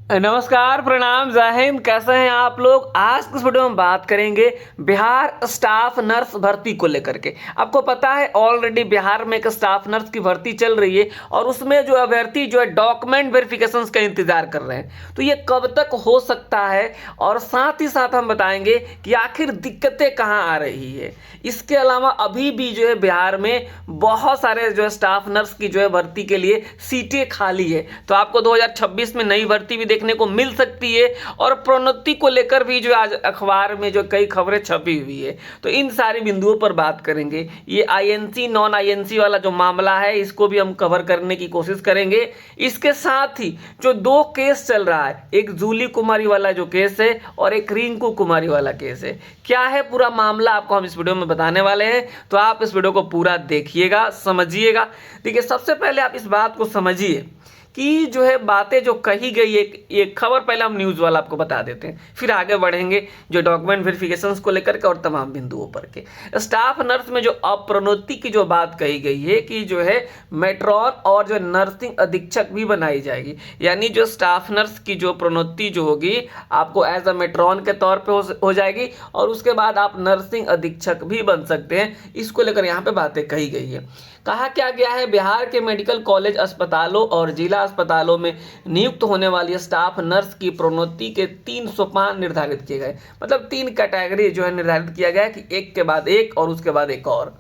नमस्कार, प्रणाम, जय हिंद। कैसे हैं आप लोग? आज की इस वीडियो में बात करेंगे बिहार स्टाफ नर्स भर्ती को लेकर के। आपको पता है ऑलरेडी बिहार में एक स्टाफ नर्स की भर्ती चल रही है और उसमें जो अभ्यर्थी जो है डॉक्यूमेंट वेरिफिकेशन का इंतजार कर रहे हैं। तो ये कब तक हो सकता है और साथ ही साथ हम बताएंगे कि आखिर दिक्कतें कहाँ आ रही है। इसके अलावा अभी भी जो है बिहार में बहुत सारे जो है स्टाफ नर्स की जो है भर्ती के लिए सीटें खाली है। तो आपको 2026 में नई भर्ती भी देखने को मिल सकती है और प्रोन्नति को लेकर भी जो आज अखबार में जो कई खबरें छपी हुई है। तो इन सारी बिंदुओं पर बात करेंगे। ये आईएनसी नॉन आईएनसी वाला जो मामला है इसको भी हम कवर करने की कोशिश करेंगे। इसके साथ ही जो दो केस चल रहा है, एक जूली कुमारी वाला जो केस है और एक रिंकू कुमारी वाला केस है, क्या है पूरा मामला आपको हम इस वीडियो में बताने वाले हैं। तो आप इस वीडियो को पूरा देखिएगा, समझिएगा। देखिए, सबसे पहले आप इस बात को समझिए कि जो है बातें जो कही गई, एक खबर पहले हम न्यूज़ वाला आपको बता देते हैं, फिर आगे बढ़ेंगे जो डॉक्यूमेंट वेरिफिकेशंस को लेकर के और तमाम बिंदुओं पर के। स्टाफ नर्स में जो अप्रोन्नति की जो बात कही गई है कि जो है मेट्रॉन और जो नर्सिंग अधीक्षक भी बनाई जाएगी, यानी जो स्टाफ नर्स की जो प्रोन्नति जो होगी आपको एज अ मेट्रॉन के तौर पर हो जाएगी और उसके बाद आप नर्सिंग अधीक्षक भी बन सकते हैं। इसको लेकर यहाँ पे बातें कही गई है। कहा क्या गया है, बिहार के मेडिकल कॉलेज अस्पतालों और जिला अस्पतालों में नियुक्त होने वाली स्टाफ नर्स की प्रोन्नति के 3 सोपान निर्धारित किए गए। मतलब 3 कैटेगरी जो है निर्धारित किया गया कि एक के बाद एक और उसके बाद एक और।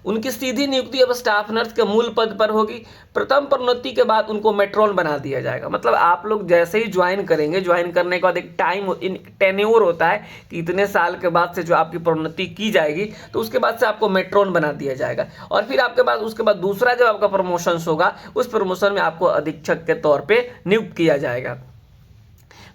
उनकी सीधी नियुक्ति अब स्टाफ नर्स के मूल पद पर होगी। प्रथम प्रोन्नति के बाद उनको मेट्रोन बना दिया जाएगा। मतलब आप लोग जैसे ही ज्वाइन करेंगे, ज्वाइन करने के बाद एक टाइम टेन्योर होता है कि इतने साल के बाद से जो आपकी प्रोन्नति की जाएगी, तो उसके बाद से आपको मेट्रोन बना दिया जाएगा और फिर आपके बाद उसके बाद दूसरा जब आपका प्रमोशन होगा, उस प्रमोशन में आपको अधीक्षक के तौर पर नियुक्त किया जाएगा।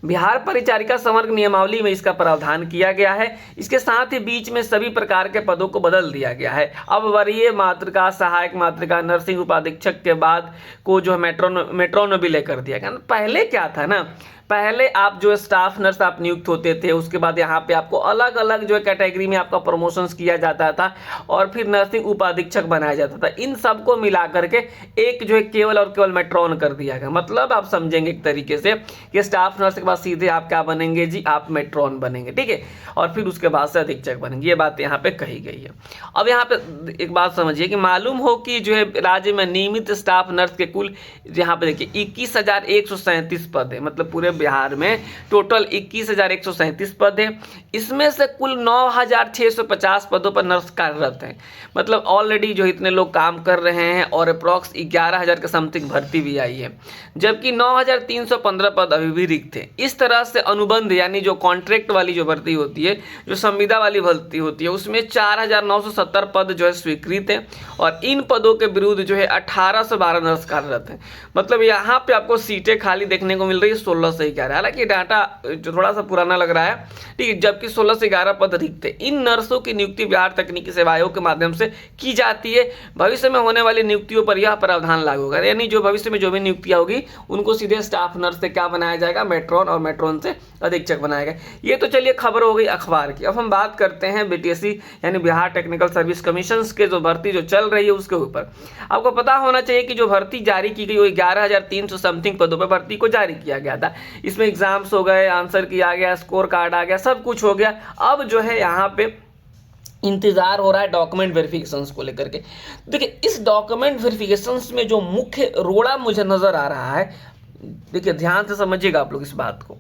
बिहार परिचारिका संवर्ग नियमावली में इसका प्रावधान किया गया है। इसके साथ ही बीच में सभी प्रकार के पदों को बदल दिया गया है। अब वरीय मातृका, सहायक मातृका, नर्सिंग उपाधीक्षक के बाद को जो मेट्रोन में भी लेकर दिया गया। पहले क्या था ना, पहले आप जो स्टाफ नर्स आप नियुक्त होते थे, उसके बाद यहाँ पे आपको अलग अलग जो है कैटेगरी में आपका प्रमोशंस किया जाता था और फिर नर्सिंग उपाधीक्षक बनाया जाता था। इन सबको मिला करके एक जो है केवल और केवल मेट्रोन कर दिया गया। मतलब आप समझेंगे एक तरीके से कि स्टाफ नर्स के बाद सीधे आप क्या बनेंगे जी, आप मेट्रोन बनेंगे, ठीक है, और फिर उसके बाद से अधीक्षक बनेंगे। ये बात यहाँ पे कही गई है। अब यहाँ पे एक बात समझिए कि मालूम हो कि जो है राज्य में नियमित स्टाफ नर्स के कुल यहाँ पे देखिए 21,137 पद है। मतलब पूरे बिहार में टोटल 21,137 पद है। इसमें से कुल 9,650 पदों पर नर्स कार्यरत हैं। मतलब ऑलरेडी जो इतने लोग काम कर रहे हैं और अप्रॉक्स 11,000 के समथिंग भर्ती भी आई है, जबकि 9,315 पद अभी भी रिक्त हैं। इस तरह से अनुबंध यानी जो कॉन्ट्रैक्ट वाली जो भर्ती होती है, जो संविदा वाली भर्ती होती है, उसमें 4,970 पद जो है स्वीकृत है और इन पदों के विरुद्ध जो है 1812 नर्स कार्यरत हैं। मतलब यहाँ पे आपको सीटें खाली देखने को मिल रही है 16 से 11। हालांकि डाटा जो थोड़ा सा पुराना लग रहा है, ठीक है, जबकि 16 से 11 पद रिक्त है। इन नर्सों की नियुक्ति बिहार तकनीकी सेवा आयोग के माध्यम से की जाती है। भविष्य में होने वाली नियुक्तियों पर यह प्रावधान लागू होगा, यानी जो भविष्य में जो भी नियुक्तियां होगी उनको सीधे स्टाफ नर्स से क्या बनाया जाएगा, मेट्रोन, और मेट्रोन से अधीक्षक बनाएगा। ये तो चलिए खबर हो गई अखबार की। अब हम बात करते हैं बीटीएससी यानी बिहार टेक्निकल सर्विस कमीशन के जो भर्ती जो चल रही है उसके ऊपर। आपको पता होना चाहिए कि जो भर्ती जारी की गई वो 11,300 समथिंग पदों पर भर्ती को जारी किया गया था। इसमें एग्जाम्स हो गए, आंसर किया गया, स्कोर कार्ड आ गया, सब कुछ हो गया। अब जो है यहाँ पे इंतजार हो रहा है डॉक्यूमेंट वेरिफिकेशंस को लेकर के। देखिए, इस डॉक्यूमेंट वेरिफिकेशंस में जो मुख्य रोड़ा मुझे नजर आ रहा है, देखिए ध्यान से समझिएगा आप लोग इस बात को।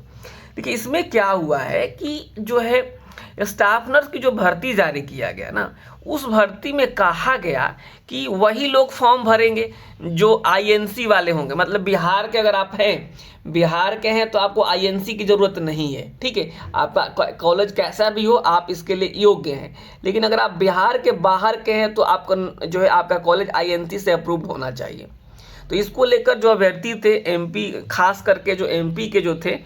देखिए, इसमें क्या हुआ है कि जो है स्टाफ नर्स की जो भर्ती जारी किया गया ना, उस भर्ती में कहा गया कि वही लोग फॉर्म भरेंगे जो आईएनसी वाले होंगे। मतलब बिहार के अगर आप हैं, बिहार के हैं तो आपको आईएनसी की ज़रूरत नहीं है, ठीक है, आपका कॉलेज कैसा भी हो आप इसके लिए योग्य हैं। लेकिन अगर आप बिहार के बाहर के हैं तो आपका जो है आपका कॉलेज आईएनसी से अप्रूव्ड होना चाहिए। तो इसको लेकर जो अभ्यर्थी थे एमपी, खास करके जो एमपी के जो थे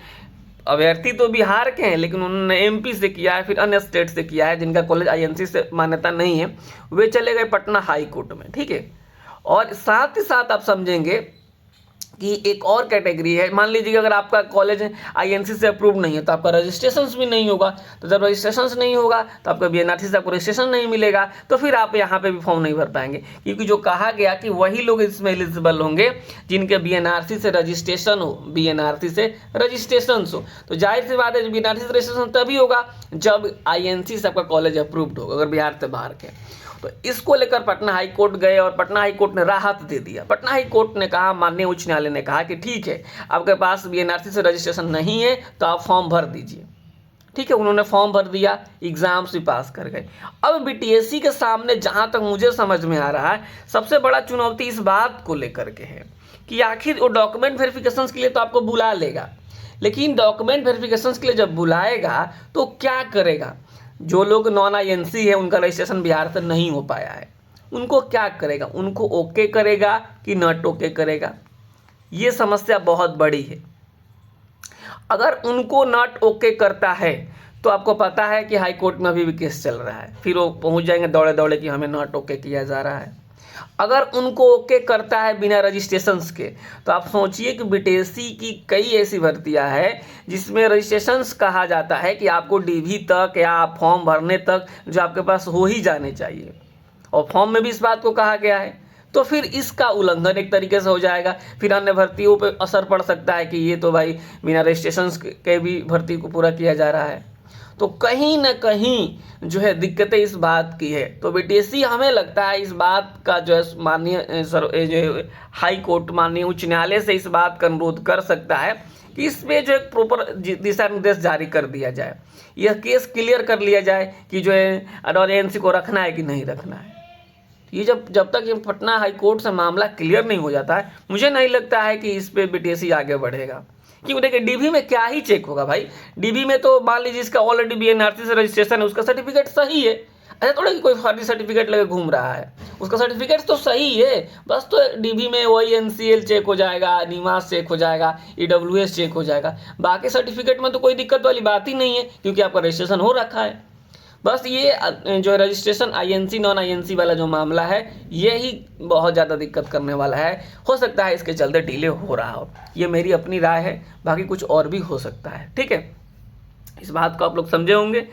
अभ्यर्थी, तो बिहार के हैं लेकिन उन्होंने एमपी से किया है, फिर अन्य स्टेट से किया है, जिनका कॉलेज आईएनसी से मान्यता नहीं है, वे चले गए पटना हाई कोर्ट में, ठीक है। और साथ ही साथ आप समझेंगे कि एक और कैटेगरी है। मान लीजिए अगर आपका कॉलेज आईएनसी से अप्रूव नहीं है तो आपका रजिस्ट्रेशन भी नहीं होगा, तो जब रजिस्ट्रेशन नहीं होगा तो आपका बीएनआरसी से आपको रजिस्ट्रेशन नहीं मिलेगा, तो फिर आप यहाँ पे भी फॉर्म नहीं भर पाएंगे, क्योंकि जो कहा गया कि वही लोग इसमें एलिजिबल होंगे जिनके बीएनआरसी से रजिस्ट्रेशन हो, बीएनआरसी से रजिस्ट्रेशन हो। तो जाहिर सी बात है बीएनआरसी से रजिस्ट्रेशन तभी होगा जब आईएनसी से आपका कॉलेज अप्रूव्ड होगा, अगर बिहार से बाहर के। तो इसको लेकर पटना हाई कोर्ट गए और पटना हाई कोर्ट ने राहत दे दिया। पटना हाई कोर्ट ने कहा, माननीय उच्च न्यायालय ने कहा कि ठीक है, आपके पास बीएनआरसी से रजिस्ट्रेशन नहीं है तो आप फॉर्म भर दीजिए। ठीक है, उन्होंने फॉर्म भर दिया, एग्जाम्स भी पास कर गए। अब बीटीएससी के सामने जहां तक मुझे समझ में आ रहा है सबसे बड़ा चुनौती इस बात को लेकर के है कि आखिर वो डॉक्यूमेंट वेरिफिकेशन के लिए तो आपको बुला लेगा, लेकिन डॉक्यूमेंट वेरिफिकेशन के लिए जब बुलाएगा तो क्या करेगा? जो लोग नॉन आईएनसी है, उनका रजिस्ट्रेशन बिहार से नहीं हो पाया है, उनको क्या करेगा? उनको ओके करेगा कि नॉट ओके करेगा? ये समस्या बहुत बड़ी है। अगर उनको नॉट ओके करता है तो आपको पता है कि हाई कोर्ट में अभी भी केस चल रहा है, फिर वो पहुंच जाएंगे दौड़े दौड़े कि हमें नॉट ओके किया जा रहा है। अगर उनको ओके करता है बिना रजिस्ट्रेशंस के, तो आप सोचिए कि बीटीएससी की कई ऐसी भर्तियां हैं जिसमें रजिस्ट्रेशंस कहा जाता है कि आपको डीवी तक या फॉर्म भरने तक जो आपके पास हो ही जाने चाहिए, और फॉर्म में भी इस बात को कहा गया है। तो फिर इसका उल्लंघन एक तरीके से हो जाएगा, फिर अन्य भर्तियों पर असर पड़ सकता है कि ये तो भाई बिना रजिस्ट्रेशंस के भी भर्ती को पूरा किया जा रहा है। तो कहीं ना कहीं जो है दिक्कतें इस बात की है। तो बीटीएससी हमें लगता है इस बात का जो है माननीय जो हाई कोर्ट, माननीय उच्च न्यायालय से इस बात का अनुरोध कर सकता है कि इस पे जो एक प्रॉपर दिशा निर्देश जारी कर दिया जाए, यह केस क्लियर कर लिया जाए कि जो है आईएनसी को रखना है कि नहीं रखना है। ये जब तक ये पटना हाई कोर्ट से मामला क्लियर नहीं हो जाता है, मुझे नहीं लगता है कि इस पे बीटीएससी आगे बढ़ेगा। क्यों? देखिए, डीवी में क्या ही चेक होगा भाई? डीवी में तो मान लीजिए इसका ऑलरेडी बीएनआरसी से रजिस्ट्रेशन है, उसका सर्टिफिकेट सही है, ऐसा थोड़ा कि कोई फर्जी सर्टिफिकेट लेके घूम रहा है, उसका सर्टिफिकेट तो सही है, बस तो डीवी में वही एनसीएल चेक हो जाएगा, निवास चेक हो जाएगा, ईडब्ल्यूएस चेक हो जाएगा। बाकी सर्टिफिकेट में तो कोई दिक्कत वाली बात ही नहीं है, क्योंकि आपका रजिस्ट्रेशन हो रखा है। बस ये जो रजिस्ट्रेशन आईएनसी नॉन आईएनसी वाला जो मामला है, ये ही बहुत ज़्यादा दिक्कत करने वाला है। हो सकता है इसके चलते डिले हो रहा हो, ये मेरी अपनी राय है, बाकी कुछ और भी हो सकता है। ठीक है, इस बात को आप लोग समझे होंगे।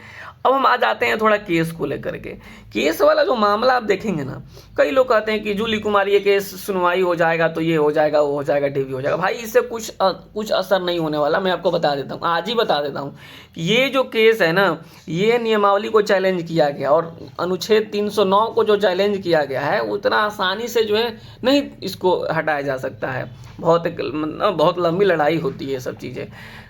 अब हम आ जाते हैं थोड़ा केस को लेकर के। केस वाला जो मामला आप देखेंगे ना, कई लोग कहते हैं कि जूली कुमार ये केस सुनवाई हो जाएगा तो ये हो जाएगा, वो हो जाएगा, डीवी हो जाएगा। भाई इससे कुछ असर नहीं होने वाला। मैं आपको बता देता हूँ, आज ही बता देता हूँ, ये जो केस है ना, ये नियमावली को चैलेंज किया गया और अनुच्छेद 309 को जो चैलेंज किया गया है, उतना आसानी से जो है नहीं इसको हटाया जा सकता है। बहुत लंबी लड़ाई होती है ये सब चीज़ें,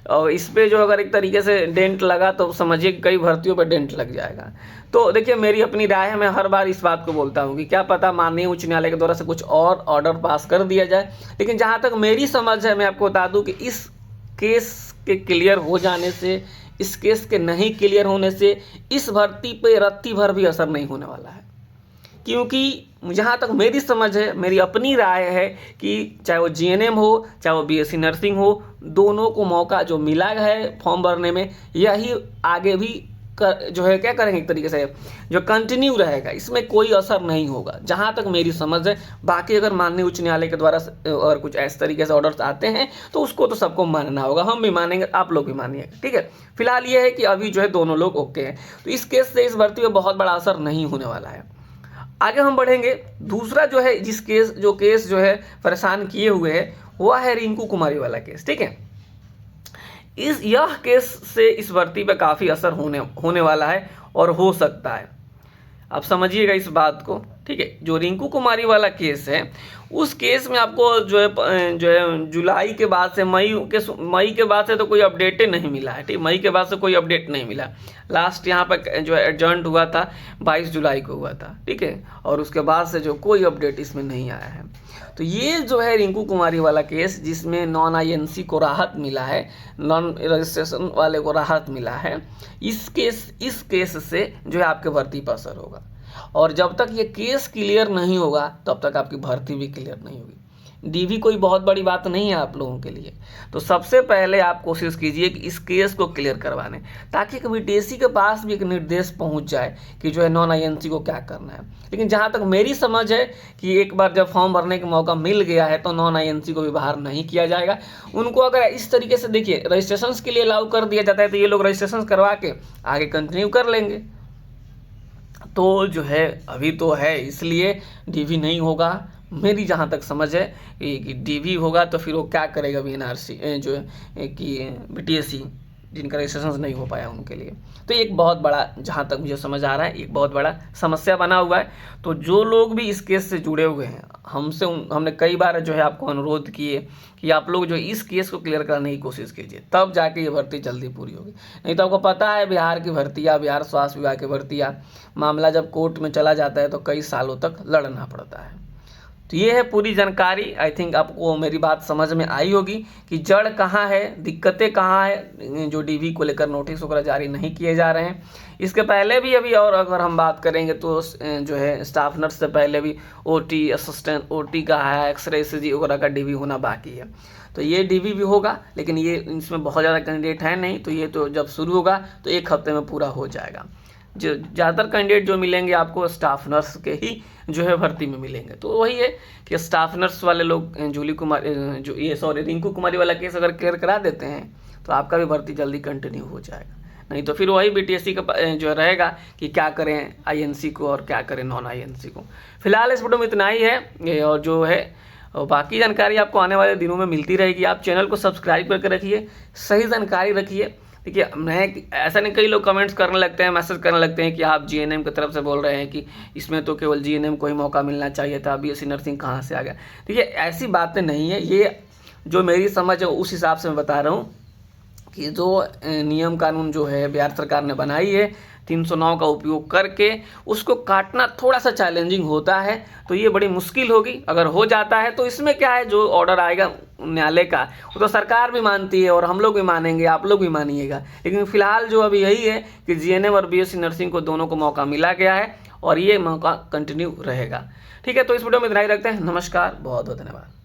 और इस पे जो अगर एक तरीके से डेंट लगा तो समझिए कई भर्तियों पे डेंट लग जाएगा। तो देखिए, मेरी अपनी राय है, मैं हर बार इस बात को बोलता हूँ कि क्या पता माननीय उच्च न्यायालय के द्वारा से कुछ और ऑर्डर पास कर दिया जाए, लेकिन जहाँ तक मेरी समझ है, मैं आपको बता दूँ कि इस केस के क्लियर हो जाने से, इस केस के नहीं क्लियर होने से इस भर्ती पे रत्ती भर भी असर नहीं होने वाला है। क्योंकि जहाँ तक मेरी समझ है, मेरी अपनी राय है कि चाहे वो जीएनएम हो, चाहे वो बीएससी नर्सिंग हो, दोनों को मौका जो मिला है फॉर्म भरने में, यही आगे भी जो है क्या करेंगे, एक तरीके से जो कंटिन्यू रहेगा, इसमें कोई असर नहीं होगा, जहाँ तक मेरी समझ है। बाकी अगर माननीय उच्च न्यायालय के द्वारा अगर कुछ इस तरीके से ऑर्डर्स आते हैं तो उसको तो सबको मानना होगा, हम भी मानेंगे, आप लोग भी मानिएगा। ठीक है, फिलहाल ये है कि अभी जो है दोनों लोग ओके हैं, तो इस केस से इस भर्ती में बहुत बड़ा असर नहीं होने वाला है। आगे हम बढ़ेंगे। दूसरा जो है जो केस जो है परेशान किए हुए है, वह है रिंकू कुमारी वाला केस। ठीक है, यह केस से इस भर्ती पे काफ़ी असर होने वाला है और हो सकता है। आप समझिएगा इस बात को। ठीक है, जो रिंकू कुमारी वाला केस है, उस केस में आपको जो है जुलाई के बाद से मई के बाद से तो कोई अपडेट नहीं मिला है। ठीक, मई के बाद से कोई अपडेट नहीं मिला। लास्ट यहाँ पर जो है एडजर्न हुआ था 22 जुलाई को हुआ था। ठीक है, और उसके बाद से जो कोई अपडेट इसमें नहीं आया है। तो ये जो है रिंकू कुमारी वाला केस, जिसमें नॉन आईएनसी को राहत मिला है, नॉन रजिस्ट्रेशन वाले को राहत मिला है, इस केस से जो है आपके भर्ती पर असर होगा। और जब तक ये केस क्लियर नहीं होगा तब तक आपकी भर्ती भी क्लियर नहीं होगी। डीवी कोई बहुत बड़ी बात नहीं है आप लोगों के लिए। तो सबसे पहले आप कोशिश कीजिए कि इस केस को क्लियर करवाने, ताकि बीटीएससी के पास भी एक निर्देश पहुंच जाए कि जो है नॉन आईएनसी को क्या करना है। लेकिन जहां तक मेरी समझ है कि एक बार जब फॉर्म भरने का मौका मिल गया है तो नॉन आईएनसी को भी बाहर नहीं किया जाएगा। उनको अगर इस तरीके से देखिए रजिस्ट्रेशन के लिए अलाउ कर दिया जाता है तो ये लोग रजिस्ट्रेशन करवा के आगे कंटिन्यू कर लेंगे। तो जो है अभी तो है, इसलिए डीवी नहीं होगा। मेरी जहाँ तक समझ है कि डीवी होगा तो फिर वो क्या करेगा बीएनआरसी जो है कि बीटीएससी जिनका रजिस्ट्रेशन नहीं हो पाया उनके लिए। तो एक बहुत बड़ा, जहाँ तक मुझे समझ आ रहा है, एक बहुत बड़ा समस्या बना हुआ है। तो जो लोग भी इस केस से जुड़े हुए हैं हमने कई बार जो है आपको अनुरोध किए कि आप लोग जो इस केस को क्लियर कराने की कोशिश कीजिए, तब जाके ये भर्ती जल्दी पूरी होगी। नहीं तो आपको पता है बिहार की भर्तियाँ, बिहार स्वास्थ्य विभाग की भर्तियाँ, मामला जब कोर्ट में चला जाता है तो कई सालों तक लड़ना पड़ता है। तो ये है पूरी जानकारी। आई थिंक आपको मेरी बात समझ में आई होगी कि जड़ कहाँ है, दिक्कतें कहाँ है, जो डीवी को लेकर नोटिस वगैरह जारी नहीं किए जा रहे हैं। इसके पहले भी अभी और अगर हम बात करेंगे तो जो है स्टाफ नर्स से पहले भी ओटी, असिस्टेंट ओटी का है, एक्सरे ईसीजी वगैरह का डीवी होना बाकी है। तो ये डीवी भी होगा, लेकिन ये इसमें बहुत ज़्यादा कैंडिडेट है नहीं, तो ये तो जब शुरू होगा तो एक हफ्ते में पूरा हो जाएगा। जो ज़्यादातर कैंडिडेट जो मिलेंगे आपको स्टाफ नर्स के ही जो है भर्ती में मिलेंगे। तो वही है कि स्टाफ नर्स वाले लोग रिंकू कुमारी वाला केस अगर क्लियर करा देते हैं तो आपका भी भर्ती जल्दी कंटिन्यू हो जाएगा। नहीं तो फिर वही बीटीएससी का जो रहेगा कि क्या करें आईएनसी को और क्या करें नॉन आईएनसी को। फिलहाल इस वीडियो में इतना ही है, और जो है और बाकी जानकारी आपको आने वाले दिनों में मिलती रहेगी। आप चैनल को सब्सक्राइब करके रखिए, सही जानकारी रखिए। देखिए मैं ऐसा नहीं, कई लोग कमेंट्स करने लगते हैं, मैसेज करने लगते हैं कि आप जीएनएम की तरफ से बोल रहे हैं कि इसमें तो केवल जीएनएम को ही मौका मिलना चाहिए था, बीएससी नर्सिंग कहाँ से आ गया। देखिए ऐसी बातें नहीं है, ये जो मेरी समझ है उस हिसाब से मैं बता रहा हूँ कि जो नियम कानून जो है बिहार सरकार ने बनाई है 309 का उपयोग करके, उसको काटना थोड़ा सा चैलेंजिंग होता है। तो ये बड़ी मुश्किल होगी। अगर हो जाता है तो इसमें क्या है, जो ऑर्डर आएगा न्यायालय का वो तो सरकार भी मानती है और हम लोग भी मानेंगे, आप लोग भी मानिएगा। लेकिन फिलहाल जो अभी यही है कि जीएनएम और बीएससी नर्सिंग को दोनों को मौका मिला गया है और ये मौका कंटिन्यू रहेगा। ठीक है, तो इस वीडियो में इतना ही रखते हैं। नमस्कार, बहुत बहुत धन्यवाद।